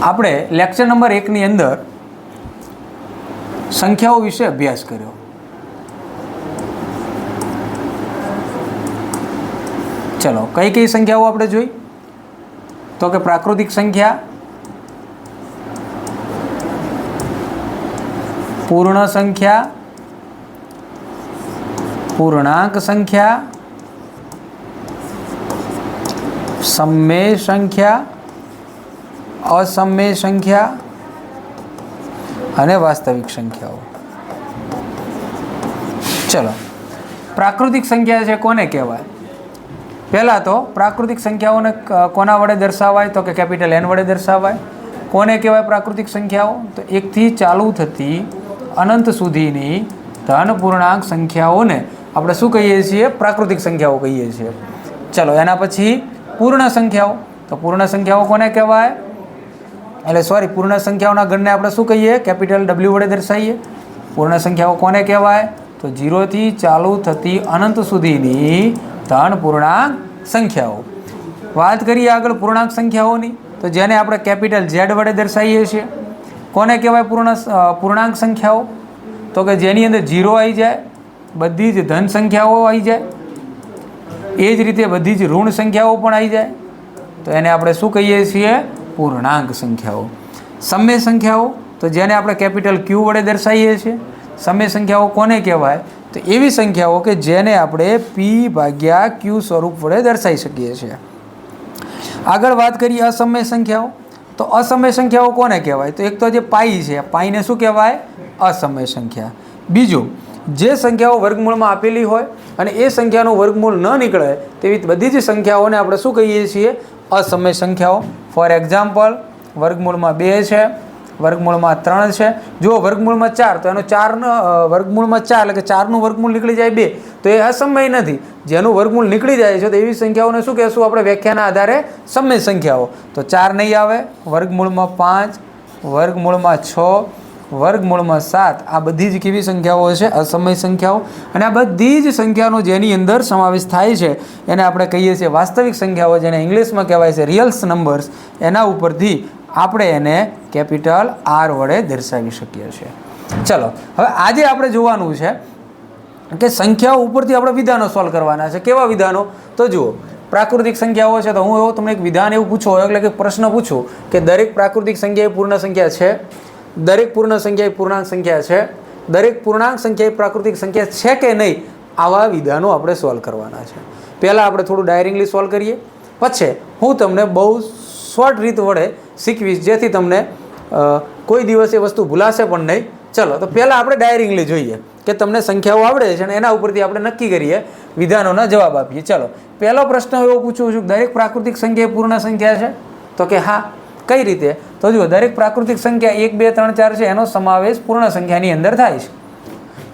આપણે lecture number 1 ની અંદર સંખ્યાઓ વિશે અભ્યાસ કર્યો. ચલો, કઈ કઈ સંખ્યાઓ આપણે જોઈ? તો કે પ્રાકૃતિક સંખ્યા, પૂર્ણ સંખ્યા, પૂર્ણાંક સંખ્યા, સમમેય સંખ્યા, અસમમેય સંખ્યા અને વાસ્તવિક સંખ્યાઓ. ચલો, પ્રાકૃતિક સંખ્યા છે કોને કહેવાય? પહેલાં તો પ્રાકૃતિક સંખ્યાઓને કોના વડે દર્શાવાય? તો કે કેપિટલ એન વડે દર્શાવાય. કોને કહેવાય પ્રાકૃતિક સંખ્યાઓ? તો 1 થી ચાલુ થતી અનંત સુધીની ધન પૂર્ણાંક સંખ્યાઓને આપણે શું કહીએ છીએ? પ્રાકૃતિક સંખ્યાઓ કહીએ છીએ. ચલો, એના પછી પૂર્ણ સંખ્યાઓ. તો પૂર્ણ સંખ્યાઓ કોને કહેવાય? પૂર્ણ સંખ્યાઓના ગણને આપણે શું કહીએ? કેપિટલ ડબલ્યુ વડે દર્શાવીએ. પૂર્ણ સંખ્યાઓ કોને કહેવાય? તો 0 થી ચાલુ થતી અનંત સુધીની ધન પૂર્ણાંક સંખ્યાઓ. વાત કરીએ આગળ પૂર્ણાંક સંખ્યાઓની, તો જેને આપણે કેપિટલ ઝેડ વડે દર્શાવીએ છીએ. કોને કહેવાય પૂર્ણાંક સંખ્યાઓ? તો કે જેની અંદર 0 આવી જાય, બધી જ ધન સંખ્યાઓ આવી જાય, એ જ રીતે બધી જ ઋણ સંખ્યાઓ પણ આવી જાય, તો એને આપણે શું કહીએ છીએ? પૂર્ણાંક સંખ્યાઓ. સમમેય સંખ્યાઓ, તો જેને આપણે કેપિટલ ક્યુ વડે દર્શાવીએ છીએ. સમમેય સંખ્યાઓ કોને કહેવાય? તો એવી સંખ્યાઓ કે જેને આપણે પી ભાગ્યા ક્યુ સ્વરૂપ વડે દર્શાવી શકીએ છીએ. આગળ વાત કરીએ અસમમેય સંખ્યાઓ. તો અસમમેય સંખ્યાઓ કોને કહેવાય? તો એક તો જે પાઈ છે, પાઈને શું કહેવાય? અસમમેય સંખ્યા. બીજું, જે સંખ્યાઓ વર્ગમૂળમાં આપેલી હોય અને એ સંખ્યાનું વર્ગમૂળ ન નીકળે તેવી બધી જ સંખ્યાઓને આપણે શું કહીએ છીએ? અસમમેય સંખ્યાઓ. ફોર એક્ઝામ્પલ, વર્ગમૂળમાં 2 છે, વર્ગમૂળમાં 3 છે. જો વર્ગમૂળમાં 4, તો એનો 4 વર્ગમૂળમાં 4 એટલે કે 4નું વર્ગમૂળ નીકળી જાય 2, તો એ અસમય નથી. જેનું વર્ગમૂળ નીકળી જાય છે તો એવી સંખ્યાઓને શું કહેશું આપણે વ્યાખ્યાના આધારે? સમય સંખ્યાઓ. તો 4 નહીં આવે, વર્ગમૂળમાં 5, વર્ગમૂળમાં 6, વર્ગમૂળમાં 7, આ બધી જ કેવી સંખ્યાઓ છે? અસમય સંખ્યાઓ. અને આ બધી જ સંખ્યાનો જેની અંદર સમાવેશ થાય છે એને આપણે કહીએ છીએ વાસ્તવિક સંખ્યાઓ, જેને ઇંગ્લિશમાં કહેવાય છે રિયલ્સ નંબર્સ. એના ઉપરથી આપણે એને કેપિટલ આર વડે દર્શાવી શકીએ છીએ. ચલો, હવે આજે આપણે જોવાનું છે કે સંખ્યાઓ ઉપરથી આપણે વિધાનો સોલ્વ કરવાના છે. કેવા વિધાનો? તો જુઓ, પ્રાકૃતિક સંખ્યાઓ છે તો હું એવું તમને એક વિધાન એવું પૂછું, એટલે કે પ્રશ્ન પૂછું કે દરેક પ્રાકૃતિક સંખ્યા એ પૂર્ણ સંખ્યા છે, દરેક પૂર્ણ સંખ્યા એ પૂર્ણાંક સંખ્યા છે, દરેક પૂર્ણાંક સંખ્યા એ પ્રાકૃતિક સંખ્યા છે કે નહીં, આવા વિધાનો આપણે સોલ્વ કરવાના છે. પહેલાં આપણે થોડું ડાયરેક્ટલી સોલ્વ કરીએ, પછી હું તમને બહુ શોર્ટ રીત વડે શીખવીશ, જેથી તમને કોઈ દિવસ એ વસ્તુ ભૂલાશે પણ નહીં. ચલો, તો પહેલાં આપણે ડાયરેક્ટલી જોઈએ કે તમને સંખ્યાઓ આવડે છે અને એના ઉપરથી આપણે નક્કી કરીએ, વિધાનોના જવાબ આપીએ. ચલો, પહેલો પ્રશ્ન એવો પૂછું છું, દરેક પ્રાકૃતિક સંખ્યા એ પૂર્ણ સંખ્યા છે? તો કે હા. કઈ રીતે? તો જુઓ, દરેક પ્રાકૃતિક સંખ્યા 1, 2, 3, 4 છે, એનો સમાવેશ પૂર્ણ સંખ્યાની અંદર થાય છે.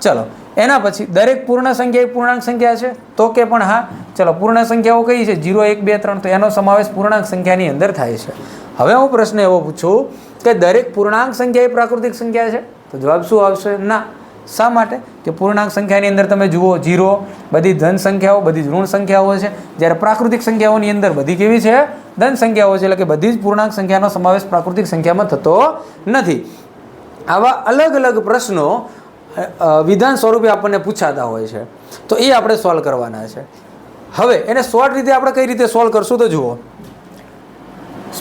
ચલો, એના પછી દરેક પૂર્ણ સંખ્યા એ પૂર્ણાંક સંખ્યા છે? તો કે પણ હા. ચલો, પૂર્ણ સંખ્યાઓ કઈ છે? 0, 1, 2, 3, તો એનો સમાવેશ પૂર્ણાંક સંખ્યાની અંદર થાય છે. હવે હું પ્રશ્ન એવો પૂછું કે દરેક પૂર્ણાંક સંખ્યા એ પ્રાકૃતિક સંખ્યા છે? તો જવાબ શું આવશે? ના. શા માટે? કે પૂર્ણાંક સંખ્યાની અંદર તમે જુઓ 0, બધી ધન સંખ્યાઓ, બધી ઋણ સંખ્યાઓ છે, જ્યારે પ્રાકૃતિક સંખ્યાઓની અંદર બધી કેવી છે? ધન સંખ્યાઓ છે. એટલે કે બધી જ પૂર્ણાંક સંખ્યાનો સમાવેશ પ્રાકૃતિક સંખ્યામાં થતો નથી. આવા અલગ અલગ પ્રશ્નો વિધાન સ્વરૂપે આપણને પૂછાતા હોય છે, તો એ આપણે સોલ્વ કરવાના છે. હવે એને શોર્ટ રીતે આપણે કઈ રીતે સોલ્વ કરશું? તો જુઓ,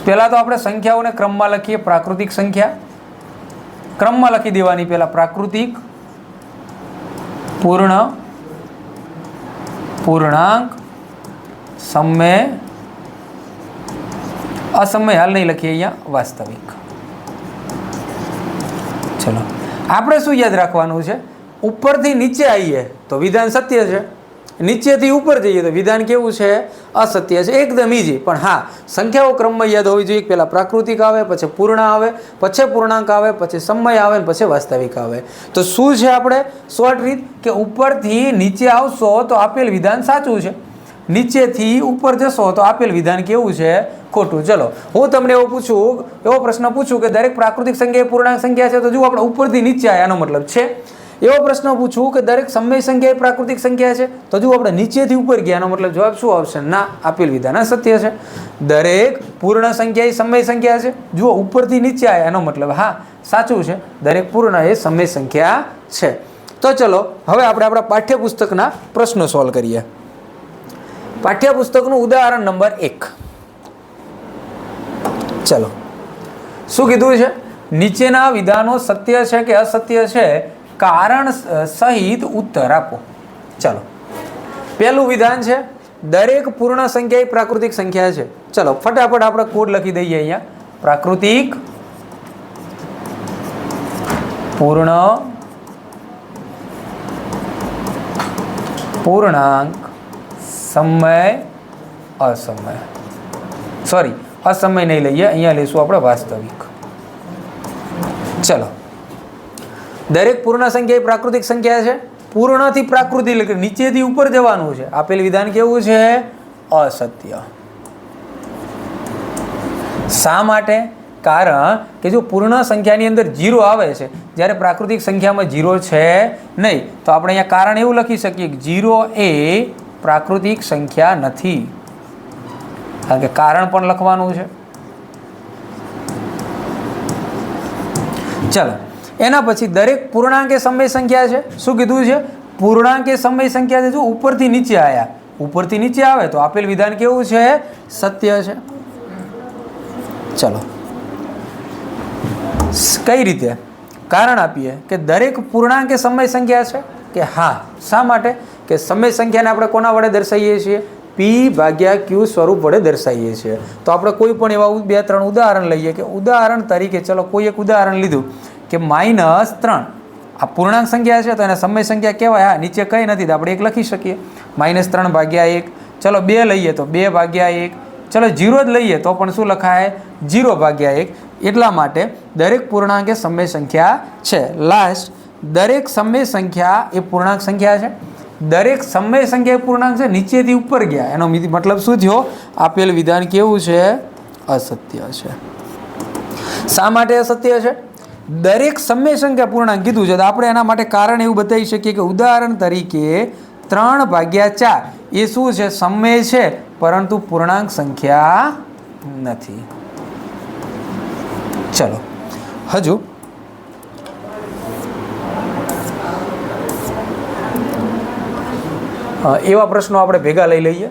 પહેલાં તો આપણે સંખ્યાઓને ક્રમમાં લખીએ. પ્રાકૃતિક સંખ્યા ક્રમમાં લખી દેવાની. પહેલાં પ્રાકૃતિક, પૂર્ણ, પૂર્ણાંક, સમમેય, અસમય હાલ નહીં લખીએ, અહીંયા વાસ્તવિક. ચલો, આપણે શું યાદ રાખવાનું છે? ઉપરથી નીચે આવીએ તો વિધાન સત્ય છે, નીચેથી ઉપર જઈએ તો વિધાન કેવું છે? અસત્ય છે. એકદમ ઈઝી. પણ હા, સંખ્યાઓ ક્રમમાં યાદ હોવી જોઈએ. પહેલાં પ્રાકૃતિક આવે, પછી પૂર્ણ આવે, પછી પૂર્ણાંક આવે, પછી સમય આવે, પછી વાસ્તવિક આવે. તો શું છે આપણે શોર્ટ રીત? કે ઉપરથી નીચે આવશો તો આપેલ વિધાન સાચું છે, નીચેથી ઉપર જશો તો આપેલ વિધાન કેવું છે? ખોટું. ચલો, હું તમને એવો પ્રશ્ન પૂછું કે દરેક પ્રાકૃતિક સંખ્યા એ પૂર્ણાંક સંખ્યા છે? તો જુઓ, આપણે ઉપરથી નીચે આવ્યા, એનો મતલબ છે એવો પ્રશ્ન પૂછું કે દરેક સમય સંખ્યા એ પ્રાકૃતિક સંખ્યા છે, તો જો આપણે નીચેથી ઉપર ગયા, એનો મતલબ જવાબ શું આવશે? ના, આપેલ વિધાન અસત્ય છે. દરેક પૂર્ણ સંખ્યા એ સમય સંખ્યા છે, જુઓ ઉપરથી નીચે આવ્યા, એનો મતલબ હા સાચું છે, દરેક પૂર્ણ એ સમય સંખ્યા છે. તો ચલો હવે આપણે આપણા પાઠ્યપુસ્તકના પ્રશ્નો સોલ્વ કરીએ. પાઠ્યપુસ્તકનું ઉદાહરણ નંબર 1. ચલો શું કીધું છે? નીચેના વિધાનો સત્ય છે કે અસત્ય છે, કારણ સહિત ઉત્તર આપો. ચલો પહેલું વિધાન છે દરેક પૂર્ણ સંખ્યા એ પ્રાકૃતિક સંખ્યા છે. ચલો ફટાફટ આપણે કોડ લખી દઈએ અહીંયા. પ્રાકૃતિક પૂર્ણ પૂર્ણાંક સમય અસમય, સોરી અસમય નહીં લઈએ, અહીંયા લઈશું આપણે વાસ્તવિક. ચલો દરેક પૂર્ણ સંખ્યા એ પ્રાકૃતિક સંખ્યા છે. પૂર્ણથી પ્રાકૃતિક એટલે નીચેથી ઉપર જવાનું છે. આપેલ વિધાન કેવું છે? અસત્ય. શા માટે? કારણ કે જો પૂર્ણ સંખ્યાની અંદર 0 આવે છે, જ્યારે પ્રાકૃતિક સંખ્યામાં 0 છે નહીં, તો આપણે અહીંયા કારણ એવું લખી શકીએ કે 0 એ પ્રાકૃતિક સંખ્યા નથી, કારણ કે કારણ પણ લખવાનું છે. ચલો એના પછી દરેક પૂર્ણાંક એ સમય સંખ્યા છે. શું કીધું છે? પૂર્ણાંક એ સમય સંખ્યા છે. જો ઉપરથી નીચે આવ્યા, ઉપરથી નીચે આવે તો આપેલ વિધાન કેવું છે? સત્ય છે. ચલો કઈ રીતે કારણ આપીએ કે દરેક પૂર્ણાંક એ સમય સંખ્યા છે? કે હા. શા માટે? કે સમય સંખ્યાને આપણે કોના વડે દર્શાવીએ છીએ? P/Q સ્વરૂપ વડે દર્શાવીએ છીએ. તો આપણે કોઈ પણ એવા 2-3 ઉદાહરણ લઈએ કે ઉદાહરણ તરીકે ચલો કોઈ એક ઉદાહરણ લીધું કે -3 આ પૂર્ણાંક સંખ્યા છે, તો એને સમય સંખ્યા કહેવાય. હા નીચે કંઈ નથી તો આપણે 1 લખી શકીએ. -3/1. ચલો 2 લઈએ તો 2/1. ચલો 0 જ લઈએ તો પણ શું લખાય? 0/1. એટલા માટે દરેક પૂર્ણાંક એ સમય સંખ્યા છે. લાસ્ટ દરેક સમય સંખ્યા એ પૂર્ણાંક સંખ્યા છે. દરેક સમય સંખ્યા એ પૂર્ણાંક છે, નીચેથી ઉપર ગયા, એનો મતલબ શું થયો? આપેલ વિધાન કેવું છે? અસત્ય છે. શા માટે અસત્ય છે? દરેક સમય સંખ્યા પૂર્ણાંક કીધું છે, તો આપણે એના માટે કારણ એવું બતાવી શકીએ કે ઉદાહરણ તરીકે 3/4 એ શું છે? સમય છે, પરંતુ પૂર્ણાંક સંખ્યા નથી. ચલો હજુ એવા પ્રશ્નો આપણે ભેગા લઈ લઈએ.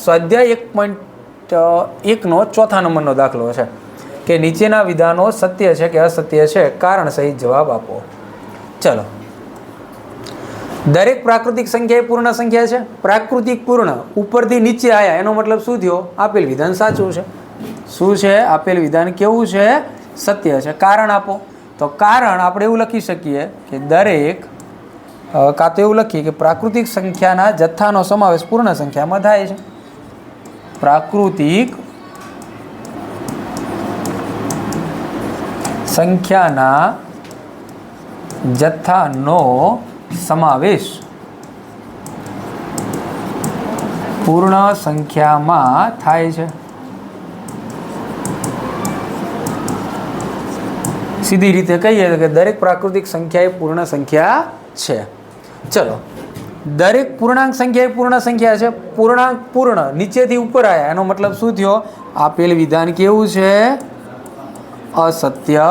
સ્વાધ્યાય 1.1નો 4થા નંબરનો દાખલો છે કે નીચેના વિધાનો સત્ય છે કે અસત્ય છે, કારણ સહિત જવાબ આપો. ચલો દરેક પ્રાકૃતિક સંખ્યા એ પૂર્ણ સંખ્યા છે. પ્રાકૃતિક પૂર્ણ ઉપરથી નીચે આવ્યા, એનો મતલબ શું થયો? આપેલ વિધાન સાચું છે. શું છે? આપેલ વિધાન કેવું છે? સત્ય છે. કારણ આપો. તો કારણ આપણે એવું લખી શકીએ કે દરેક કાં તો એવું લખીએ કે પ્રાકૃતિક સંખ્યાના જથ્થાનો સમાવેશ પૂર્ણ સંખ્યામાં થાય છે. પ્રાકૃતિક સંખ્યાના જથ્થાનો સમાવેશ પૂર્ણ સંખ્યામાં થાય છે. સીધી રીતે કહીએ કે દરેક પ્રાકૃતિક સંખ્યા એ પૂર્ણ સંખ્યા છે. ચલો દરેક પૂર્ણાંક સંખ્યા એ પૂર્ણ સંખ્યા છે. પૂર્ણાંક પૂર્ણ નીચેથી ઉપર આવ્યા, એનો મતલબ શું થયો? આપેલ વિધાન કેવું છે? અસત્ય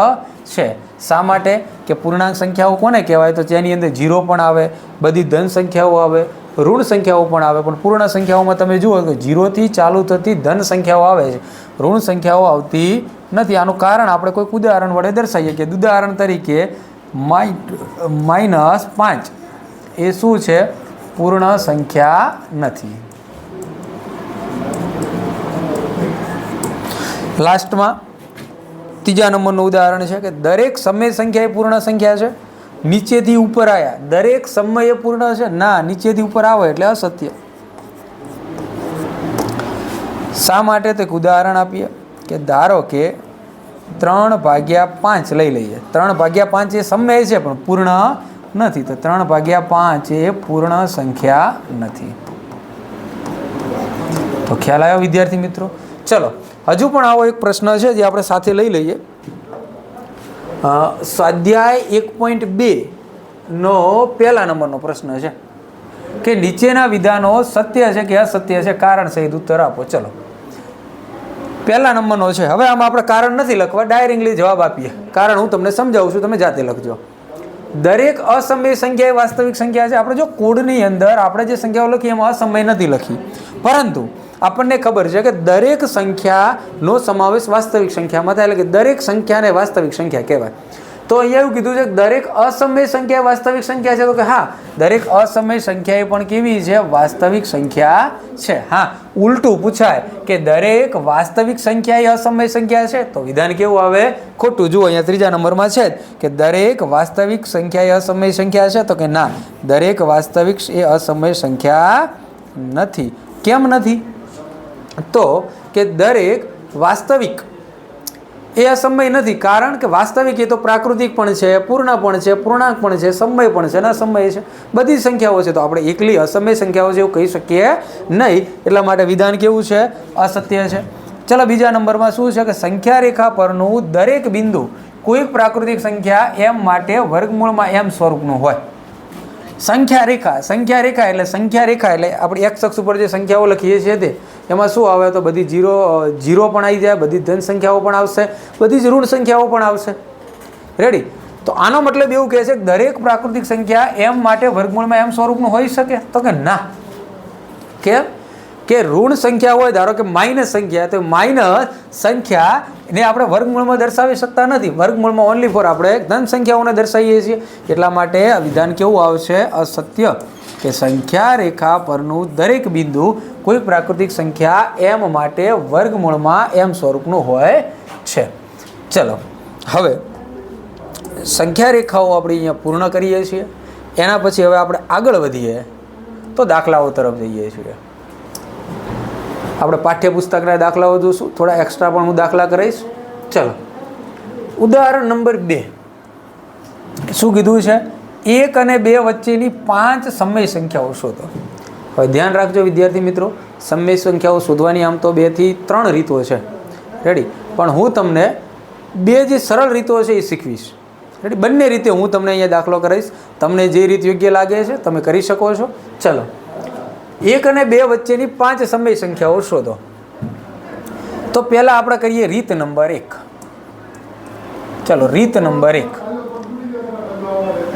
છે. શા માટે? કે પૂર્ણાંક સંખ્યાઓ કોને કહેવાય? તો જેની અંદર 0 પણ આવે, બધી ધન સંખ્યાઓ આવે, ઋણ સંખ્યાઓ પણ આવે. પણ પૂર્ણ સંખ્યાઓમાં તમે જુઓ કે 0થી ચાલુ થતી ધન સંખ્યાઓ આવે છે, ઋણ સંખ્યાઓ આવતી નથી. આનું કારણ આપણે કોઈક ઉદાહરણ વડે દર્શાવીએ કે ઉદાહરણ તરીકે -5 એ શું છે? પૂર્ણ સંખ્યા નથી. લાસ્ટમાં 3જા નંબરનું ઉદાહરણ છે કે દરેક સમય સંખ્યા એ પૂર્ણ સંખ્યા છે. નીચેથી ઉપર આવ્યા, દરેક સમય એ પૂર્ણ છે? ના, નીચેથી ઉપર આવે એટલે અસત્ય. શા માટે? તો એક ઉદાહરણ આપીએ કે ધારો કે 3/5 લઈ લઈએ. 3/5 એ સમય છે પણ પૂર્ણ નથી, તો 3/5 એ પૂર્ણ સંખ્યા નથી. તો ખ્યાલ આવ્યો વિદ્યાર્થી મિત્રો? ચલો હજુ પણ આવો એક પ્રશ્ન છે જે આપણે સાથે લઈ લઈએ. સ્વાધ્યાય 1.2 નો પહેલા નંબરનો પ્રશ્ન છે કે નીચેના વિધાનો સત્ય છે કે અસત્ય છે, કારણ સહિત ઉત્તર આપો. ચલો, પહેલા નંબરનો છે. હવે આમાં આપણે કારણ નથી લખવા, ડાયરેક્ટલી જવાબ આપીએ. કારણ હું તમને સમજાવું છું, તમે જાતે લખજો. દરેક અસમય સંખ્યા એ વાસ્તવિક સંખ્યા છે. આપણે જો કોડની અંદર આપણે જે સંખ્યાઓ લખી એમાં અસમય નથી લખી, પરંતુ આપણને ખબર છે કે દરેક સંખ્યાનો સમાવેશ વાસ્તવિક સંખ્યામાં થાય, એટલે કે દરેક સંખ્યાને વાસ્તવિક સંખ્યા કહેવાય. તો અહીંયા એવું કીધું છે કે દરેક અસમય સંખ્યા વાસ્તવિક સંખ્યા છે, તો કે હા, દરેક અસમય સંખ્યા એ પણ કેવી છે? વાસ્તવિક સંખ્યા છે. હા, ઉલટું પૂછાય કે દરેક વાસ્તવિક સંખ્યા એ અસમય સંખ્યા છે, તો વિધાન કેવું આવે? ખોટું. જુઓ અહીંયા ત્રીજા નંબરમાં છે કે દરેક વાસ્તવિક સંખ્યા એ અસમય સંખ્યા છે, તો કે ના, દરેક વાસ્તવિક એ અસમય સંખ્યા નથી. કેમ નથી? તો કે દરેક વાસ્તવિક એ અસમય નથી, કારણ કે વાસ્તવિક એ તો પ્રાકૃતિક પણ છે, પૂર્ણ પણ છે, પૂર્ણાંક પણ છે, સમય પણ છે અને અસમય છે, બધી સંખ્યાઓ છે. તો આપણે એકલી અસમય સંખ્યાઓ છે એવું કહી શકીએ નહીં, એટલા માટે વિધાન કેવું છે? અસત્ય છે. ચલો, બીજા નંબરમાં શું છે કે સંખ્યા રેખા પરનું દરેક બિંદુ કોઈક પ્રાકૃતિક સંખ્યા એમ માટે વર્ગમૂળમાં એમ સ્વરૂપનું હોય. સંખ્યા રેખા એટલે આપણે એક્સ અક્ષ ઉપર જે સંખ્યાઓ લખીએ છીએ તે એમાં શું આવે? તો બધી જીરો પણ આવી જાય, બધી ધન સંખ્યાઓ પણ આવશે, બધી જ ઋણ સંખ્યાઓ પણ આવશે. રેડી? તો આનો મતલબ એવું કહે છે કે દરેક પ્રાકૃતિક સંખ્યા એમ માટે વર્ગમૂળમાં એમ સ્વરૂપનું હોઈ શકે? તો કે ના. કેમ? કે ઋણ સંખ્યા હોય, ધારો કે માઇનસ સંખ્યા, તો માઇનસ સંખ્યાને આપણે વર્ગમૂળમાં દર્શાવી શકતા નથી. વર્ગમૂળમાં ઓનલી ફોર આપણે ધન સંખ્યાઓને દર્શાવીએ છીએ. એટલા માટે આ વિધાન કેવું આવશે? અસત્ય. કે સંખ્યા રેખા પરનું દરેક બિંદુ કોઈ પ્રાકૃતિક સંખ્યા એમ માટે વર્ગમૂળમાં એમ સ્વરૂપનું હોય છે. ચલો, હવે સંખ્યા રેખાઓ આપણે અહીંયા પૂર્ણ કરીએ છીએ. એના પછી હવે આપણે આગળ વધીએ તો દાખલાઓ તરફ જઈએ છીએ. આપણે પાઠ્યપુસ્તકના દાખલાઓ જોઈશું, થોડા એક્સ્ટ્રા પણ હું દાખલા કરીશ. ચલો, ઉદાહરણ નંબર 2. શું કીધું છે? 1 અને 2 વચ્ચેની 5 સમય સંખ્યાઓ શોધો. હવે ધ્યાન રાખજો વિદ્યાર્થી મિત્રો, સમય સંખ્યાઓ શોધવાની આમ તો 2 થી 3 રીતો છે. રેડી? પણ હું તમને 2 જે સરળ રીતો છે એ શીખવીશ. રેડી? બંને રીતે હું તમને અહીંયા દાખલો કરીશ. તમને જે રીત યોગ્ય લાગે છે તમે કરી શકો છો. ચલો, 1 અને 2 વચ્ચેની 5 સમય સંખ્યાઓ શોધો. તો પહેલા આપણે કરીએ રીત નંબર 1. ચલો, રીત નંબર 1.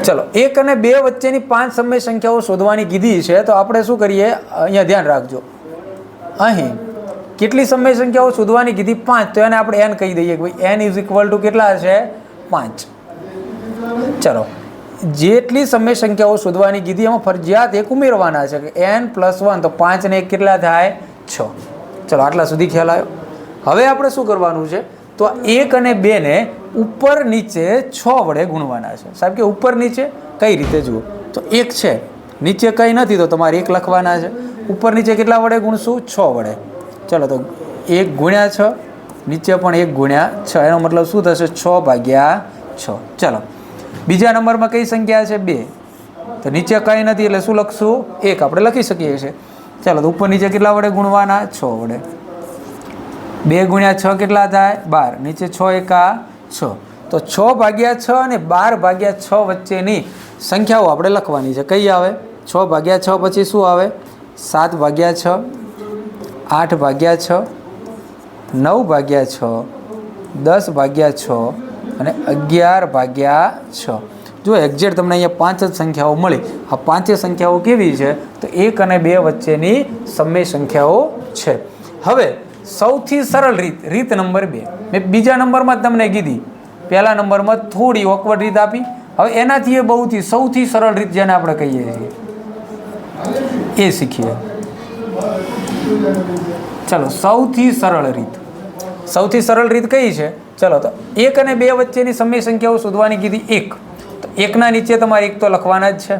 ચલો, 1 અને 2 વચ્ચેની 5 સમય સંખ્યાઓ શોધવાની કીધી છે, તો આપણે શું કરીએ? અહીંયા ધ્યાન રાખજો, અહીં કેટલી સમય સંખ્યાઓ શોધવાની કીધી? 5. તો એને આપણે n કહી દઈએ કે ભાઈ n ઇઝ ઇક્વલ ટુ કેટલા છે? 5. ચલો, જેટલી સમય સંખ્યાઓ શોધવાની કીધી એમાં ફરજિયાત એક ઉમેરવાના છે કે n + 1, તો 5 ને 1 કેટલા થાય? 6. ચલો, આટલા સુધી ખ્યાલ આવ્યો. હવે આપણે શું કરવાનું છે? તો 1 અને 2 ને ઉપર નીચે 6 વડે ગુણવાના છે. સાહેબ કે ઉપર નીચે કઈ રીતે? જુઓ, તો 1 છે, નીચે કંઈ નથી, તો તમારે 1 લખવાના છે. ઉપર નીચે કેટલા વડે ગુણશું? 6 વડે. ચલો, તો 1 × 6, નીચે પણ 1 × 6, એનો મતલબ શું થશે? 6/6. ચલો, બીજા નંબરમાં કઈ સંખ્યા છે? 2. તો નીચે કંઈ નથી એટલે શું લખશું? 1 આપણે લખી શકીએ છીએ. ચાલો, તો ઉપર નીચે કેટલા વડે ગુણવાના? 6 વડે. 2 × 6 કેટલા થાય? 12. નીચે 6 એકા 6. તો 6/6 અને 12/6 વચ્ચેની સંખ્યાઓ આપણે લખવાની છે. કઈ આવે? 6/6 પછી શું આવે? 7/6, 8/6, 9/6, 10/6 અને 11/6. જો એક્ઝેક્ટ તમને અહીંયા 5 જ સંખ્યાઓ મળી. આ 5 સંખ્યાઓ કેવી છે? તો 1 અને 2 વચ્ચેની સમય સંખ્યાઓ છે. હવે સૌથી સરળ રીત નંબર 2 મેં બીજા નંબરમાં જ તમને કીધી, પહેલા નંબરમાં થોડી ઓકવર્ડ રીત આપી. હવે એનાથી એ બહુથી સૌથી સરળ રીત જેને આપણે કહીએ છીએ એ શીખીએ. ચલો, સૌથી સરળ રીત કઈ છે? ચલો, તો 1 અને 2 વચ્ચેની સમય સંખ્યાઓ શોધવાની કીધી 1. તો 1ના નીચે તમારે 1 તો લખવાના જ છે.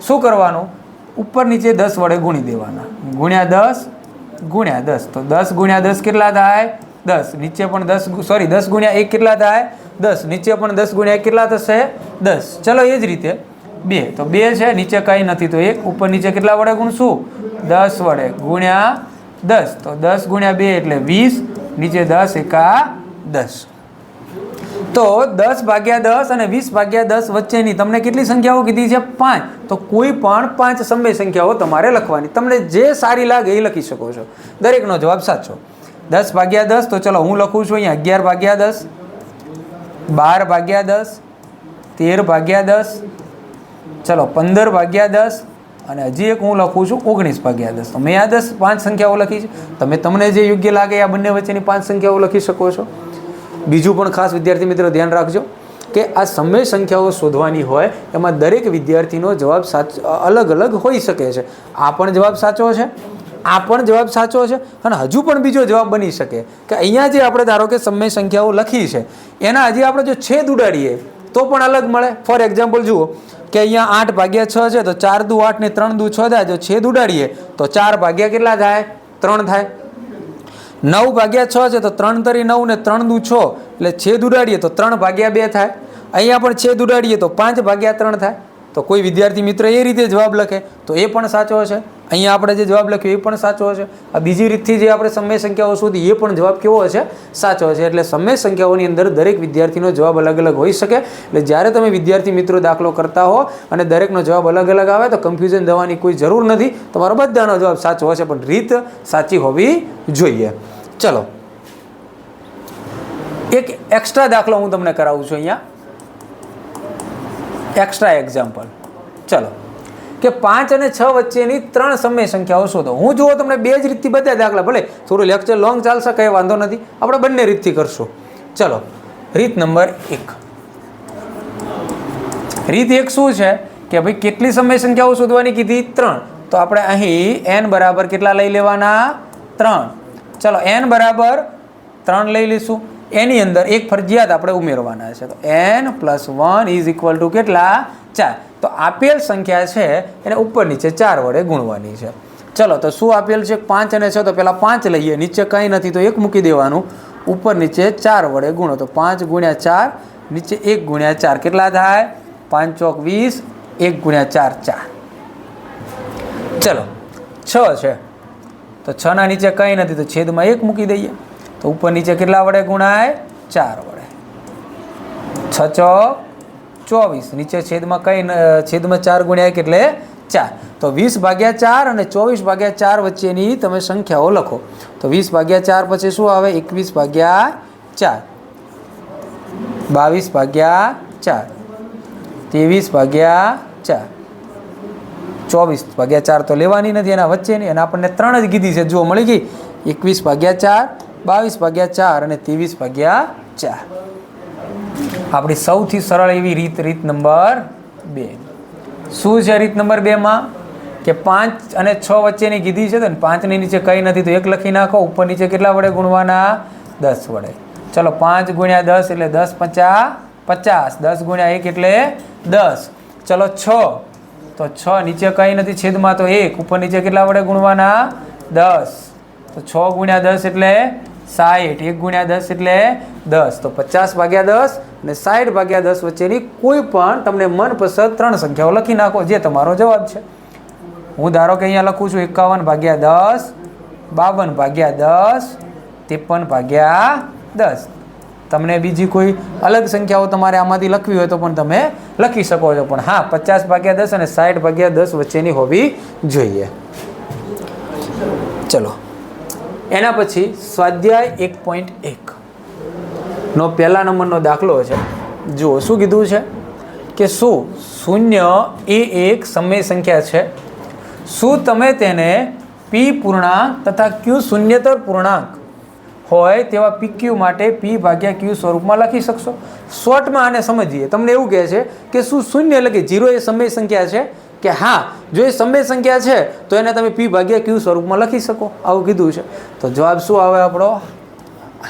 શું કરવાનું? ઉપર નીચે 10 વડે ગુણી દેવાના. ×10 ×10, તો 10 × 10 કેટલા થાય? 10. નીચે પણ 10 × 1 કેટલા થાય? 10. નીચે પણ 10 × 1 કેટલા થશે? 10. ચલો, એ જ રીતે 2. તો 2 છે, નીચે કંઈ નથી, તો 1. ઉપર નીચે કેટલા વડે ગુણશું? 10 વડે ×10. તો 10 × 2 એટલે 20. નીચે 10 એકા 10. તો 10/10 અને 20/10 વચ્ચેની તમને કેટલી સંખ્યાઓ કીધી છે? 5. તો કોઈ પણ 5 સમય સંખ્યાઓ તમારે લખવાની. તમને જે સારી લાગે એ લખી શકો છો. દરેકનો જવાબ સાચો. 10/10 તો ચલો હું લખું છું અહીંયા 11/10, 12/10, 13/10, ચલો 15/10 અને હજી એક હું લખું છું 19/10. તો મેં આ 5 સંખ્યાઓ લખી છે. તમને જે યોગ્ય લાગે આ બંને વચ્ચેની 5 સંખ્યાઓ લખી શકો છો. બીજું પણ ખાસ વિદ્યાર્થી મિત્રો ધ્યાન રાખજો કે આ સમય સંખ્યાઓ શોધવાની હોય એમાં દરેક વિદ્યાર્થીનો જવાબ અલગ અલગ હોઈ શકે છે. આ પણ જવાબ સાચો છે, આ પણ જવાબ સાચો છે અને હજુ પણ બીજો જવાબ બની શકે કે અહીંયા જે આપણે ધારો કે સમય સંખ્યાઓ લખી છે એના હજી આપણે જો છેદ ઉડાડીએ તો પણ અલગ મળે. ફોર એક્ઝામ્પલ જુઓ કે અહીંયા 8/6 છે તો 4 દુ 8 ને 3 દુ 6 થાય. જો છેદ ઉડાડીએ તો 4 કેટલા થાય? 3 થાય. 9/6 છે તો 3 તરી 9 ને 3 દુ 6 એટલે છેદ ઉડાડીએ તો 3/2 થાય. અહીંયા પણ છેદ ઉડાડીએ તો 5/3 થાય. તો કોઈ વિદ્યાર્થી મિત્ર એ રીતે જવાબ લખે તો એ પણ સાચો છે. અહીંયા આપણે જે જવાબ લખ્યો એ પણ સાચો છે. આ બીજી રીતથી જે આપણે સમય સંખ્યાઓ શોધી એ પણ જવાબ કેવો છે? સાચો છે. એટલે સમય સંખ્યાઓની અંદર દરેક વિદ્યાર્થીનો જવાબ અલગ અલગ હોઈ શકે. એટલે જ્યારે તમે વિદ્યાર્થી મિત્રો દાખલો કરતા હો અને દરેકનો જવાબ અલગ અલગ આવે તો કન્ફ્યુઝન થવાની કોઈ જરૂર નથી. તમારો બધાનો જવાબ સાચો હશે પણ રીત સાચી હોવી જોઈએ. ચલો એક એક્સ્ટ્રા દાખલો હું તમને કરાવું છું અહીંયા, એક્સ્ટ્રા એક્ઝામ્પલ. ચલો કે 5 અને 6 વચ્ચેની 3 સમય સંખ્યાઓ શોધો. હું જુઓ તમને 2 જ રીતથી બધા દાખલા, ભલે થોડું લેક્ચર લોંગ ચાલશે કંઈ વાંધો નથી, આપણે બંને રીતથી કરશું. ચલો રીત નંબર 1. રીત 1 શું છે કે ભાઈ કેટલી સમય સંખ્યાઓ શોધવાની કીધી? 3. તો આપણે અહીં n બરાબર કેટલા લઈ લેવાના? 3. ચલો n બરાબર 3 લઈ લઈશું. એની અંદર એક ફરજિયાત આપણે ઉમેરવાના છે. તો n + 1 = કેટલા? 4. તો આપેલ સંખ્યા છે એને ઉપર નીચે 4 વડે ગુણવાની છે. ચલો તો શું આપેલ છે? 5 અને 6. તો પહેલાં 5 લઈએ, નીચે કંઈ નથી તો 1 મૂકી દેવાનું, ઉપર નીચે 4 વડે ગુણો. તો 5 × 4, નીચે 1 × 4 કેટલા થાય? 5 ચોક 20, 1 × 4 4. ચલો 6 છે તો 6 ના નીચે કંઈ નથી તો છેદમાં 1 મૂકી દઈએ. તો ઉપર નીચે કેટલા વડે ગુણાય? 4 વડે. 6 ચોક 24, નીચે છેદમાં છેદમાં 4 × 1 એટલે 4. તો 20/4 અને 24/4 વચ્ચેની તમે સંખ્યાઓ લખો. તો 20/4 પછી શું આવે? 21/4, 22/4, 23/4, 24/4 તો લેવાની નથી એના વચ્ચેની, અને આપણને 3 જ કીધી છે. જુઓ મળી ગઈ 21/4, 22/4 અને 23/4. આપણી સૌથી સરળ એવી રીત નંબર 2. શું છે રીત નંબર 2 કે 5 અને 6 વચ્ચેની કીધી છે તો 5 ની નીચે કંઈ નથી તો 1 લખી નાખો. ઉપર નીચે કેટલા વડે ગુણવાના? 10 વડે. ચલો 5 × 10 એટલે 10 × 5 50, 10 × 1 એટલે 10. ચલો 6 તો 6 નીચે કંઈ નથી છેદમાં તો 1, ઉપર નીચે કેટલા વડે ગુણવાના? 10. તો 6 × 10 એટલે 60, 1 × 10 એટલે 10. તો 50/10 અને 60/10 વચ્ચેની કોઈ પણ તમને મનપસંદ 3 સંખ્યાઓ લખી નાખો, જે તમારો જવાબ છે. હું ધારો કે અહીંયા લખું છું 51/10, 52/10, 53/10. તમને બીજી કોઈ અલગ સંખ્યાઓ તમારે આમાંથી લખવી હોય તો પણ તમે લખી શકો છો, પણ હા 50/10 અને 60/10 વચ્ચેની હોવી જોઈએ. ચલો એના પછી સ્વાધ્યાય 1.1 નો પહેલા નંબરનો દાખલો છે. જુઓ શું કીધું છે કે શું 0 એ એક સમય સંખ્યા છે? શું તમે તેને p પૂર્ણાંક તથા q શૂન્યતર પૂર્ણાંક હોય તેવા pq માટે p/q સ્વરૂપમાં લખી શકશો? શોર્ટમાં આને સમજીએ. તમને એવું કહે છે કે શું 0 એટલે કે 0 એ સમય સંખ્યા છે કે હા? જો એ સમય સંખ્યા છે તો એને તમે p/q સ્વરૂપમાં લખી શકો, આવું કીધું છે. તો જવાબ શું આવે આપણો?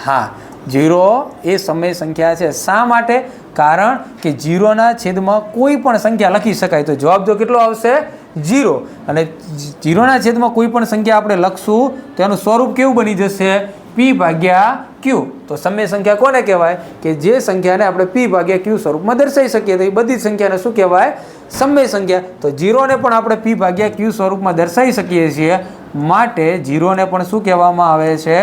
હા, 0 એ સમય સંખ્યા છે. શા માટે? કારણ કે 0ના છેદમાં કોઈ પણ સંખ્યા લખી શકાય. તો જવાબ જો કેટલો આવશે? 0. અને 0ના છેદમાં કોઈ પણ સંખ્યા આપણે લખશું તો એનું સ્વરૂપ કેવું બની જશે? p/q. તો સમય સંખ્યા કોને કહેવાય? કે જે સંખ્યાને આપણે p/q સ્વરૂપમાં દર્શાવી શકીએ. તો એ બધી સંખ્યાને શું કહેવાય? સમય સંખ્યા. તો 0ને પણ આપણે p/q સ્વરૂપમાં દર્શાવી શકીએ છીએ, માટે 0ને પણ શું કહેવામાં આવે છે?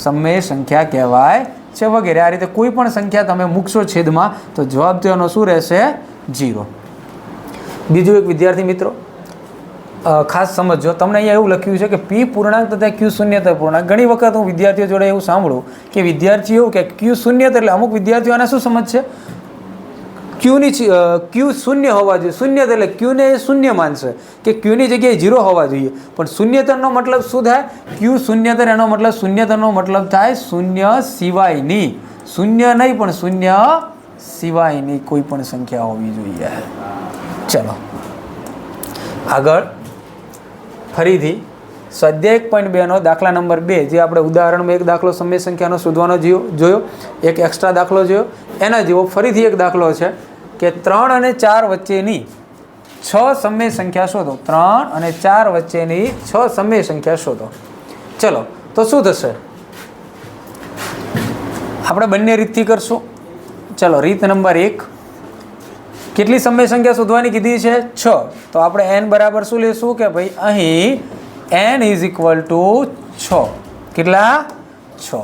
સમય સંખ્યા કહેવાય છે વગેરે. આ રીતે કોઈ પણ સંખ્યા તમે મૂકશો છેદમાં તો જવાબ તેનો શું રહેશે? 0. બીજું એક વિદ્યાર્થી મિત્રો ખાસ સમજો, તમને અહીંયા એવું લખ્યું છે કે પી પૂર્ણાંક તથા ક્યુ શૂન્યતર પૂર્ણાંક. ઘણી વખત હું વિદ્યાર્થીઓ જોડે એવું સાંભળું કે વિદ્યાર્થીઓ એવું કે ક્યુ શૂન્યતર, એટલે અમુક વિદ્યાર્થીઓ આને શું સમજશે? ક્યુ શૂન્ય હોવા જોઈએ. શૂન્યતર એટલે ક્યુને શૂન્ય માનશે કે ક્યુની જગ્યાએ 0 હોવા જોઈએ. પણ શૂન્યતરનો મતલબ શું થાય? ક્યુ શૂન્યતર એનો મતલબ, શૂન્યતરનો મતલબ થાય શૂન્ય સિવાયની. શૂન્ય નહીં પણ શૂન્ય સિવાયની કોઈ પણ સંખ્યા હોવી જોઈએ. ચલો આગળ ફરીથી સ્વાધ્યાય 1.2 દાખલા નંબર 2, જે આપણે ઉદાહરણમાં એક દાખલો સમય સંખ્યાનો શોધવાનો જોયો, એક એક્સ્ટ્રા દાખલો જોયો. એના જેવો ફરીથી એક દાખલો છે કે 3 અને 4 વચ્ચેની 6 સમય સંખ્યા શોધો. 3 અને 4 વચ્ચેની 6 સમય સંખ્યા શોધો. ચલો તો શું થશે? આપણે બંને રીતથી કરશું. ચલો રીત નંબર 1, કેટલી સમય સંખ્યા શોધવાની કીધી છે? 6. તો આપણે n બરાબર શું લેશું કે ભાઈ અહીં n ઇઝ ઇક્વલ ટુ 6. કેટલા? 6.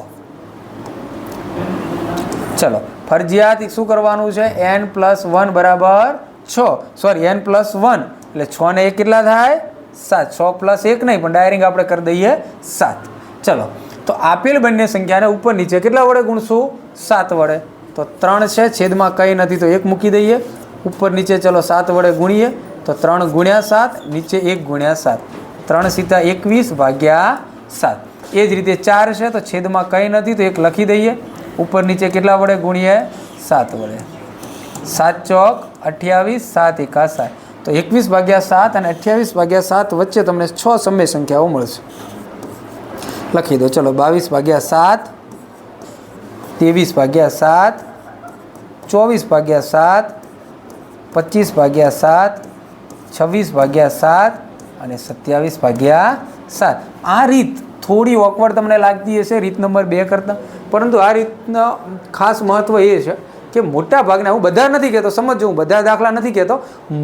ચલો ફરજિયાત શું કરવાનું છે? n + 1 બરાબર 6. સોરી n + 1 એટલે 6 ને 1 કેટલા થાય? 7. 6 + 1 નહીં પણ ડાયરેક્ટ આપણે કરી દઈએ 7. ચલો તો આપેલ બંને સંખ્યાને ઉપર નીચે કેટલા વડે ગુણશું? 7 વડે. તો 3 છે, છેદમાં કંઈ નથી તો 1 મૂકી દઈએ. ઉપર નીચે ચલો 7 વડે ગુણીએ તો 3 × 7, નીચે 1 × 7. 3 સીધા 21 ભાગ્યા 7. એ જ રીતે 4 છે તો છેદમાં કંઈ નથી તો 1 લખી દઈએ. ઉપર નીચે કેટલા વડે ગુણીએ? 7 વડે. 7 ચોક 28, 7 એકા 7. તો 21 ભાગ્યા 7 અને 28 ભાગ્યા 7 વચ્ચે તમને 6 સમય સંખ્યાઓ મળશે. લખી દો. ચલો 22 ભાગ્યા 7, 23 ભાગ્યા 7, 24 ભાગ્યા 7, 25 ભાગ્યા 7, 26 ભાગ્યા 7 અને 27 ભાગ્યા 7. આ રીત થોડી ઓકવર્ડ તમને લાગતી હશે રીત નંબર 2 કરતાં, પરંતુ આ રીતના ખાસ મહત્ત્વ એ છે કે મોટા ભાગના, હું બધા નથી કહેતો, સમજો, હું બધા દાખલા નથી કહેતો,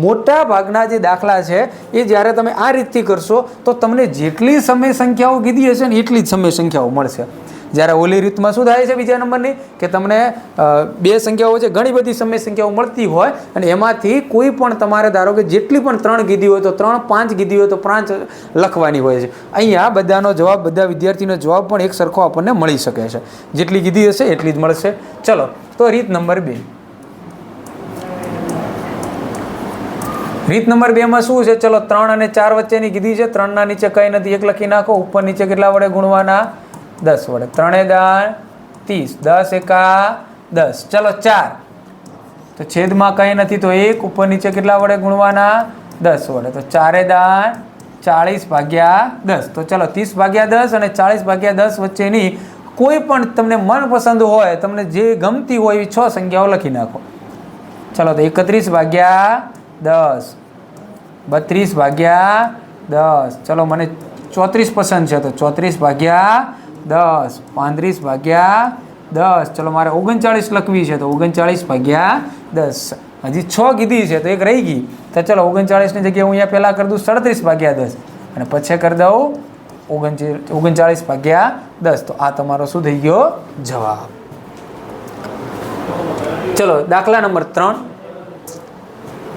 મોટા ભાગના જે દાખલા છે એ જ્યારે તમે આ રીતથી કરશો તો તમને જેટલી સમય સંખ્યાઓ કીધી હશે ને એટલી જ સમય સંખ્યાઓ મળશે. જ્યારે ઓલી રીતમાં શું થાય છે બીજા નંબરની કે તમને 2 સંખ્યાઓ છે, ઘણી બધી સમય સંખ્યાઓ મળતી હોય અને એમાંથી કોઈ પણ તમારે ધારો કે જેટલી પણ 3 કીધી હોય તો 3, 5 કીધી હોય તો 5 લખવાની હોય છે. અહીંયા બધાનો જવાબ, બધા વિદ્યાર્થીનો જવાબ પણ એક સરખો આપણને મળી શકે છે. જેટલી કીધી હશે એટલી જ મળશે. ચલો તો રીત નંબર 2. રીત નંબર 2 માં શું છે? ચલો 3 અને 4 વચ્ચેની કીધી છે. 3 ના નીચે કંઈ નથી, 1 લખી નાખો. ઉપર નીચે કેટલા વડે ગુણવાના? 10 વડે. 3 × 30, 10 એકા 10. ચલો 4 તો છેદમાં કંઈ નથી તો 1. ઉપર નીચે કેટલા વડે ગુણવાના? 10 વડે. તો 4 × 40 ભાગ્યા 10. તો ચલો 30 ભાગ્યા 10 અને 40 ભાગ્યા 10 વચ્ચેની કોઈ પણ તમને મનપસંદ હોય, તમને જે ગમતી હોય એવી 6 સંખ્યાઓ લખી નાખો. ચલો તો 31 ભાગ્યા 10, 32 ભાગ્યા 10. ચલો મને 34 પસંદ છે તો 34 ભાગ્યા 10, 35 ભાગ્યા 10. ચલો મારે 39 લખવી છે તો 39 ભાગ્યા 10. હજી 6 કીધી છે તો 1 રહી ગઈ. તો ચલો 39ની જગ્યાએ હું અહીંયા પહેલાં કરી દઉં 37 ભાગ્યા 10 અને પછી કરી દઉં 39 ભાગ્યા 10. તો આ તમારો શું થઈ ગયો? જવાબ. ચલો દાખલા નંબર 3.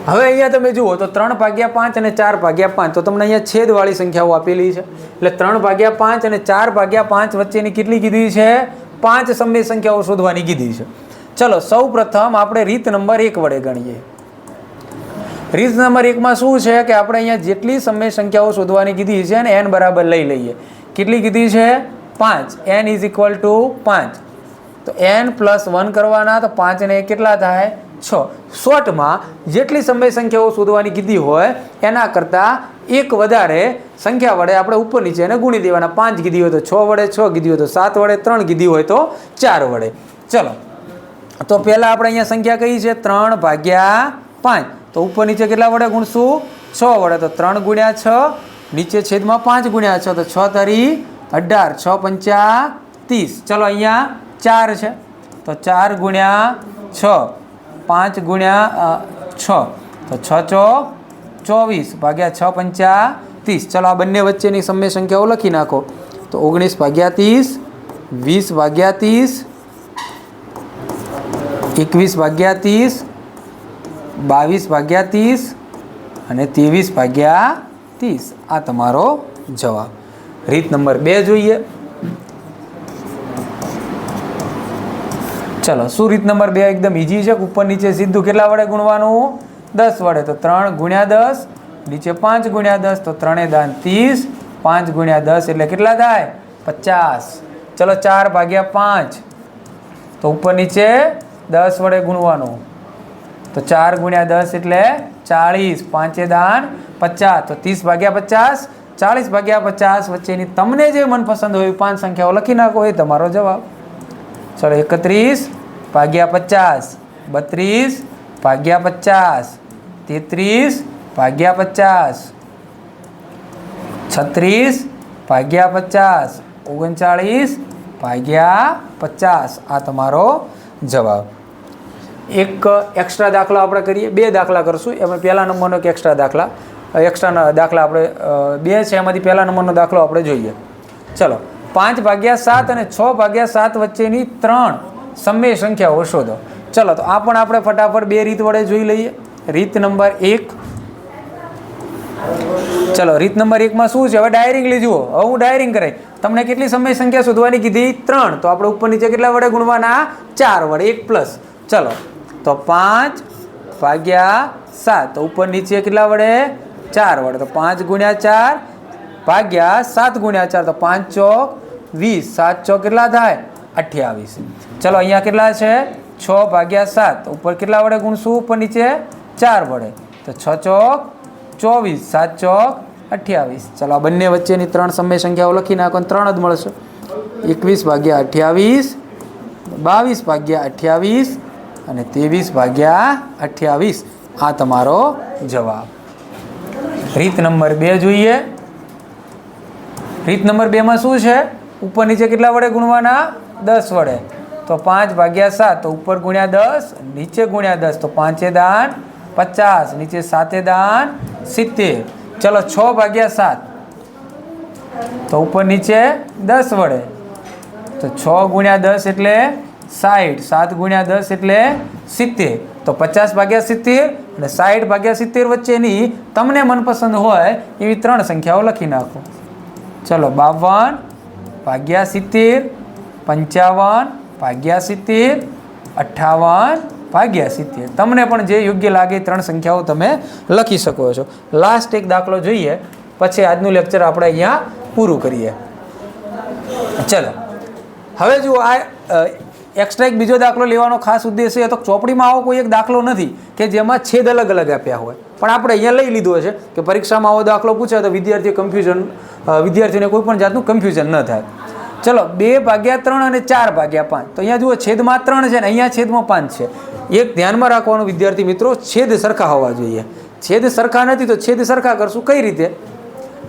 હવે અહીંયા તમે જુઓ તો 3 ભાગ્યા 5 અને 4 ભાગ્યા 5. તો તમને અહીંયા છેદવાળી સંખ્યાઓ આપેલી છે. એટલે 3 ભાગ્યા 5 અને 4 ભાગ્યા 5 વચ્ચેની કેટલી કીધી છે? 5 સમય સંખ્યાઓ શોધવાની કીધી છે. ચલો સૌ પ્રથમ આપણે રીત નંબર 1 વડે ગણીએ. રીત નંબર 1માં શું છે કે આપણે અહીંયા જેટલી સમય સંખ્યાઓ શોધવાની કીધી છે અને n બરાબર લઈ લઈએ. કેટલી કીધી છે? 5. n is equal to 5. તો n + 1 કરવાના તો 5 ને કેટલા થાય? 6. શોર્ટમાં જેટલી સમય સંખ્યાઓ શોધવાની કીધી હોય એના કરતાં 1 વધારે સંખ્યા વડે આપણે ઉપર નીચે એને ગુણી દેવાના. 5 કીધી હોય તો 6 વડે, 6 કીધી હોય તો 7 વડે, 3 કીધી હોય તો 4 વડે. ચલો તો પહેલાં આપણે અહીંયા સંખ્યા કઈ છે? 3 ભાગ્યા 5. તો ઉપર નીચે કેટલા વડે ગુણશું? 6 વડે. તો 3 × 6, નીચે છેદમાં 5 × 6 તો 6 તરી 18, 6 પંચા 30. ચલો અહીંયા 4 છે તો 4 × 6, 5 × 6 તો 6 ચોક 24 ભાગ્યા 6 પંચા 30. ચલો આ બંને વચ્ચેની સમય સંખ્યાઓ લખી નાખો. તો 19 ભાગ્યા 30, 20 ભાગ્યા 30, 21 ભાગ્યા 30, 22 ભાગ્યા 30 અને 23 ભાગ્યા 30. આ તમારો જવાબ. રીત નંબર 2 જોઈએ. ચલો, શું રીત નંબર 2 એકદમ ઇઝી છે. ઉપર નીચે સીધું કેટલા વડે ગુણવાનું? 10 વડે. તો 3 ગુણ્યા 10, નીચે 5 ગુણ્યા 10, તો 3 દાન 30, 5 ગુણ્યા 10 એટલે કેટલા થાય? 50. ચલો, 4 ભાગ્યા 5, તો ઉપર નીચે 10 વડે ગુણવાનું. તો 4 ગુણ્યા 10 એટલે 40, 5 દાન 50, તો 30 ભાગ્યા 50, 40 ભાગ્યા 50 વચ્ચેની તમને જે મનપસંદ હોય 5 સંખ્યાઓ લખી નાખો, એ તમારો જવાબ. ચલો, 31 ભાગ્યા 50, 32 ભાગ્યા 50, 33 ભાગ્યા 50, 36 ભાગ્યા 50, 39 ભાગ્યા 50. આ તમારો જવાબ. એક એક્સ્ટ્રા દાખલો આપણે કરીએ. 2 દાખલા કરશું. એમાં પહેલા નંબરનો એક એક્સ્ટ્રા દાખલા આપણે 2 છે, એમાંથી પહેલા નંબરનો દાખલો આપણે જોઈએ. ચલો, 5 ભાગ્યા 7 અને 6 ભાગ્યા 7 વચ્ચેની 3 સમય સંખ્યાઓ શોધો. ચલો, તો આ પણ આપણે ફટાફટ 2 રીત વડે જોઈ લઈએ. રીત નંબર 1. ચલો, રીત નંબર 1માં શું છે? હવે ડાયરેક્ટલી જુઓ. હવે હું ડાયરેક્ટ કરાય. તમને કેટલી સમય સંખ્યા શોધવાની કીધી? 3. તો આપણે ઉપર નીચે કેટલા વડે ગુણવાના? 4 વડે, 1 પ્લસ. ચલો, તો 5 ભાગ્યા 7, તો ઉપર નીચે કેટલા વડે? 4 વડે. તો 5 ગુણ્યા 4 ભાગ્યા 7 ગુણ્યા 4, તો 5 ચોક 20, 7 ચોક કેટલા થાય? 28. ચલો, અહીંયા કેટલા છે? 6 ભાગ્યા 7, તો ઉપર કેટલા વડે ગુણશું? ઉપર નીચે 4 વડે. તો 6 ચોક 24, 7 ચોક 28. ચલો, આ બંને વચ્ચેની 3 સમય સંખ્યાઓ લખી નાખો, 3 જ મળશે. 21 ભાગ્યા 28, 22 ભાગ્યા 28 અને 23 ભાગ્યા 28. આ તમારો જવાબ. રીત નંબર 2 જોઈએ. રીત નંબર 2માં શું છે? ઉપર નીચે કેટલા વડે ગુણવાના? 10 વડે. તો 5 ભાગ્યા 7, તો ઉપર ગુણ્યા 10, નીચે ગુણ્યા 10, તો 5 દાન 50, નીચે 7 દાન 70. ચલો, 6 ભાગ્યા 7, તો ઉપર નીચે 10 વડે. તો 6 ગુણ્યા 10 એટલે 60, 7 ગુણ્યા 10 એટલે 70. તો 50 ભાગ્યા 70 અને 60 ભાગ્યા 70 વચ્ચેની તમને મનપસંદ હોય એવી 3 સંખ્યાઓ લખી નાખો. ચલો, 52 ભાગ્યા 70, 55 ભાગ્યા 70, 58 ભાગ્યા 70. તમને પણ જે યોગ્ય લાગે 3 સંખ્યાઓ તમે લખી શકો છો. લાસ્ટ એક દાખલો જોઈએ, પછી આજનું લેક્ચર આપણે અહીંયા પૂરું કરીએ. ચલો, હવે જુઓ, આ એક્સ્ટ્રા એક બીજો દાખલો લેવાનો ખાસ ઉદ્દેશ્ય તો ચોપડીમાં આવો કોઈ એક દાખલો નથી કે જેમાં છેદ અલગ અલગ આપ્યા હોય, પણ આપણે અહીંયા લઈ લીધો છે કે પરીક્ષામાં આવો દાખલો પૂછે તો વિદ્યાર્થીઓને કોઈ પણ જાતનું કન્ફ્યુઝન ન થાય. ચલો, 2 ભાગ્યા 3 અને 4 ભાગ્યા 5. તો અહીંયા જુઓ, છેદમાં 3 છે ને અહીંયા છેદમાં 5 છે. એક ધ્યાનમાં રાખવાનું વિદ્યાર્થી મિત્રો, છેદ સરખા હોવા જોઈએ. છેદ સરખા નથી તો છેદ સરખા કરશું કઈ રીતે?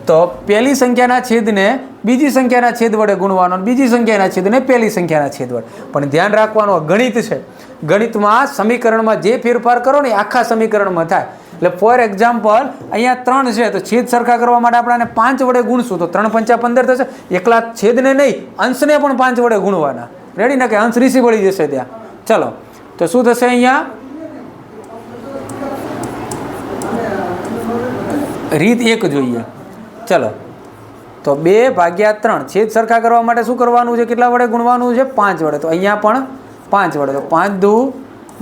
તો પહેલી સંખ્યાના છેદને બીજી સંખ્યાના છેદ વડે ગુણવાનો, બીજી સંખ્યાના છેદને પહેલી સંખ્યાના છેદ વડે. પણ ધ્યાન રાખવાનું, ગણિત છે. ગણિતમાં સમીકરણમાં જે ફેરફાર કરો ને આખા સમીકરણમાં થાય. એટલે ફોર એક્ઝામ્પલ, અહીંયા 3 છે તો છેદ સરખા કરવા માટે આપણે 5 વડે ગુણશું તો 3 5 15 થશે. એકલા છેદને નહીં, અંશને પણ 5 વડે ગુણવાના. રેડી ને? કે અંશ રીસી વળી જશે ત્યાં. ચલો, તો શું થશે? અહીંયા રીત 1 જોઈએ. ચલો, તો 2 ભાગ્યા 3, છેદ સરખા કરવા માટે શું કરવાનું છે? કેટલા વડે ગુણવાનું છે? 5 વડે. તો અહીંયા પણ 5 વડે. તો 5 દુ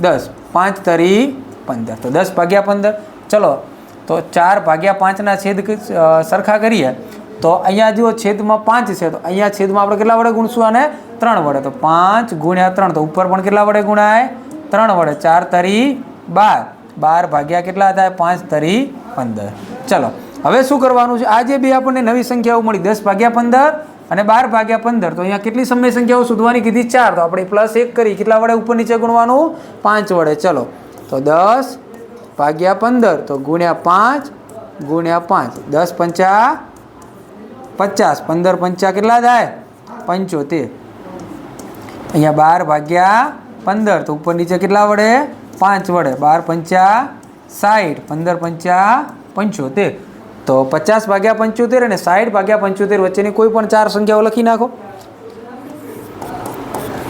10, 5 તરી 15, તો 10 ભાગ્યા 15. ચલો, તો 4 ભાગ્યા 5ના છેદ સરખા કરીએ તો અહીંયા જુઓ, છેદમાં 5 છે તો અહીંયા છેદમાં આપણે કેટલા વડે ગુણશું? આને 3 વડે. તો 5 ગુણ્યા 3, તો ઉપર પણ કેટલા વડે ગુણાય? 3 વડે. 4 તરી 12, 12 ભાગ્યા કેટલા થાય? 5 તરી 15. ચલો, હવે શું કરવાનું છે? આ જે બે આપણને નવી સંખ્યાઓ મળી, 10 ભાગ્યા 15 અને 12 ભાગ્યા 15. તો અહીંયા કેટલી સમય સંખ્યાઓ શોધવાની કીધી? 4. તો આપણે +1 કરી કેટલા વડે ઉપર નીચે ગુણવાનું? 5 વડે. ચલો, તો 10 ભાગ્યા 15, તો ગુણ્યા 5 ગુણ્યા 5, 10 પંચા 50, 15 પંચા કેટલા થાય? 75. અહીંયા 12 ભાગ્યા 15, તો ઉપર નીચે કેટલા વડે? 5 વડે. 12 પંચા 60, 15 પંચા 75. તો 50 ભાગ્યા 75 અને 60 ભાગ્યા 75 વચ્ચેની કોઈ પણ 4 સંખ્યાઓ લખી નાખો.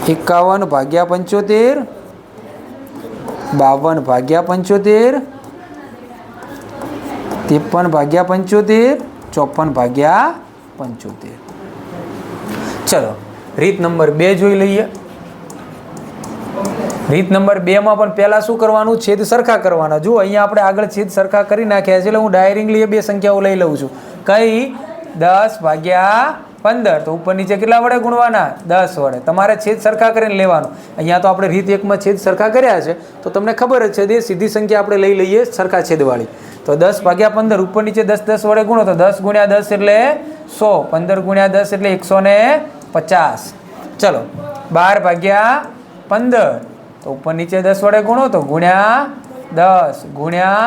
51 ભાગ્યા 75, 52 ભાગ્યા 75, 53 ભાગ્યા 75, 54 ભાગ્યા 75. ચલો રીત નંબર 2 જોઈ લઈએ. રીત નંબર 2 માં પણ પહેલાં શું કરવાનું? છેદ સરખા કરવાના. જુઓ અહીંયા આપણે આગળ છેદ સરખા કરી નાખ્યા છે એટલે હું ડાયરેક્ટલી બે સંખ્યાઓ લઈ લઉં છું. કઈ? 10 ભાગ્યા 15. તો ઉપર નીચે કેટલા વડે ગુણવાના? 10 વડે. તમારે છેદ સરખા કરીને લેવાનું. અહીંયા તો આપણે રીત 1 માં છેદ સરખા કર્યા છે તો તમને ખબર જ છે તે સીધી સંખ્યા આપણે લઈ લઈએ સરખા છેદવાળી. તો 10 ભાગ્યા 15 ઉપર નીચે 10 10 વડે ગુણો તો 10 ગુણ્યા 10 એટલે 100, 15 ગુણ્યા 10 એટલે 150. ચલો 12 ભાગ્યા 15 તો ઉપર નીચે 10 વડે ગુણો તો ગુણ્યા 10 ગુણ્યા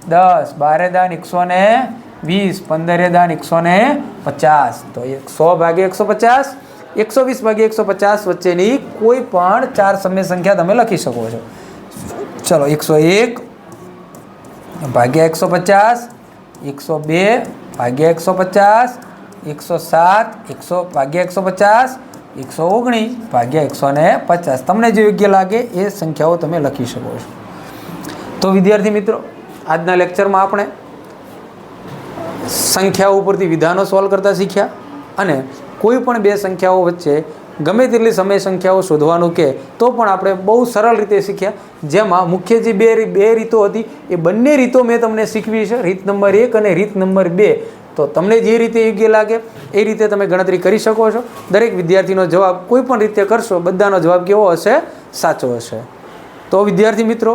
10, 12 દાન 120, 15 દાન 150. તો 100 ભાગ્યા 150, 120 ભાગ્યા 150 વચ્ચેની કોઈ પણ 4 સમય સંખ્યા તમે લખી શકો છો. ચલો 101 ભાગ્યા 150, 102 ભાગ્યા 150, 107 ભાગ્યા 150, 119 ભાગ્યા 150. તમને જે યોગ્ય લાગે એ સંખ્યાઓ તમે લખી શકો છો. તો વિદ્યાર્થી મિત્રો, આજના લેક્ચરમાં આપણે સંખ્યાઓ ઉપરથી વિધાનો સોલ્વ કરતા શીખ્યા અને કોઈ પણ બે સંખ્યાઓ વચ્ચે ગમે તેટલી સમય સંખ્યાઓ શોધવાનું કે તો પણ આપણે બહુ સરળ રીતે શીખ્યા. જેમાં મુખ્ય જે બે રીતો હતી એ બંને રીતો મેં તમને શીખવી છે, રીત નંબર 1 અને રીત નંબર 2. તો તમને જે રીતે યોગ્ય લાગે એ રીતે તમે ગણતરી કરી શકો છો. દરેક વિદ્યાર્થીનો જવાબ કોઈ પણ રીતે કરશો બધાનો જવાબ કેવો હશે? સાચો હશે. તો વિદ્યાર્થી મિત્રો,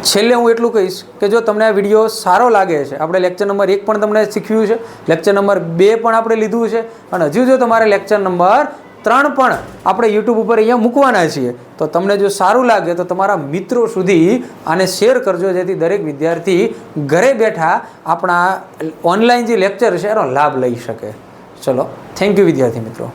છેલ્લે હું એટલું કહીશ કે જો તમને આ વિડીયો સારો લાગે છે, આપણે લેક્ચર નંબર 1 પણ તમને શીખવ્યું છે, લેક્ચર નંબર 2 પણ આપણે લીધું છે અને હજુ જો તમારે લેક્ચર નંબર 3 પણ આપણે યુટ્યુબ ઉપર અહીંયા મૂકવાના છીએ. તો તમને જો સારું લાગે તો તમારા મિત્રો સુધી આને શેર કરજો, જેથી દરેક વિદ્યાર્થી ઘરે બેઠા આપણા ઓનલાઈન જે લેક્ચર છે એનો લાભ લઈ શકે. ચલો, થેન્ક યુ વિદ્યાર્થી મિત્રો.